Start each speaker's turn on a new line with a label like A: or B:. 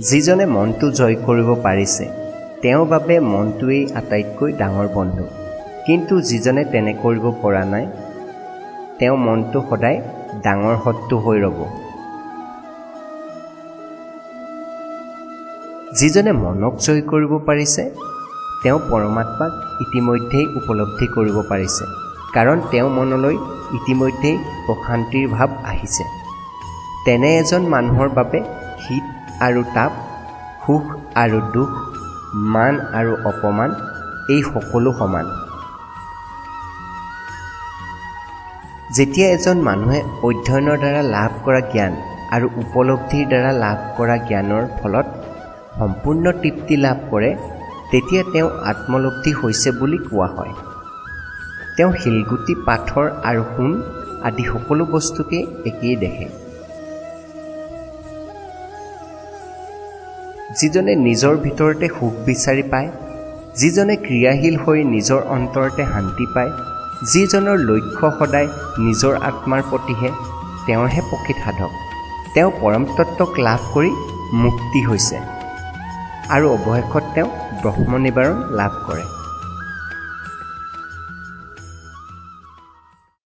A: যিজনে মনটো জয় কৰিব পাৰিছে তেওঁৰ বাবে মনটোৱেই আটাইতকৈ ডাঙৰ বন্ধু। কিন্তু যিজনে তেনে কৰিব পৰা নাই তেওঁ মনটো সদায় ডাঙৰ শত্ৰু হৈ ৰ'ব। যিজনে মনক জয় কৰিব পাৰিছে তেওঁ পৰমাত্মাক ইতিমধ্যেই উপলব্ধি কৰিব পাৰিছে, কাৰণ তেওঁ মনলৈ ইতিমধ্যেই প্ৰশান্তিৰ ভাৱ আহিছে। তেনে এজন মানুহৰ বাবে শীত আৰু তাপ, সুখ আৰু দুখ, মান আৰু অপমান এই সকলো সমান। যেতিয়া এজন মানুহে অধ্যয়নৰ দ্বাৰা লাভ কৰা জ্ঞান আৰু উপলব্ধিৰ দ্বাৰা লাভ কৰা জ্ঞানৰ ফলত সম্পূৰ্ণ তৃপ্তি লাভ কৰে তেতিয়া তেওঁ আত্মলব্ধি হৈছে বুলি কোৱা হয়। তেওঁ শিলগুটি, পাথৰ আৰু সোণ আদি সকলো বস্তুকে একেই দেখে। যিজনে নিজৰ ভিতৰতে সুখ বিচাৰি পায়, যিজনে ক্ৰিয়াশীল হৈ নিজৰ অন্তৰতে শান্তি পায়, যিজনৰ লক্ষ্য সদায় নিজৰ আত্মাৰ প্ৰতিহে, তেওঁৰহে প্ৰকৃত সাধক। তেওঁ পৰম তত্ত্বক লাভ কৰি মুক্তি হৈছে আৰু অৱশেষত তেওঁ ব্ৰহ্ম নিবাৰণ লাভ কৰে।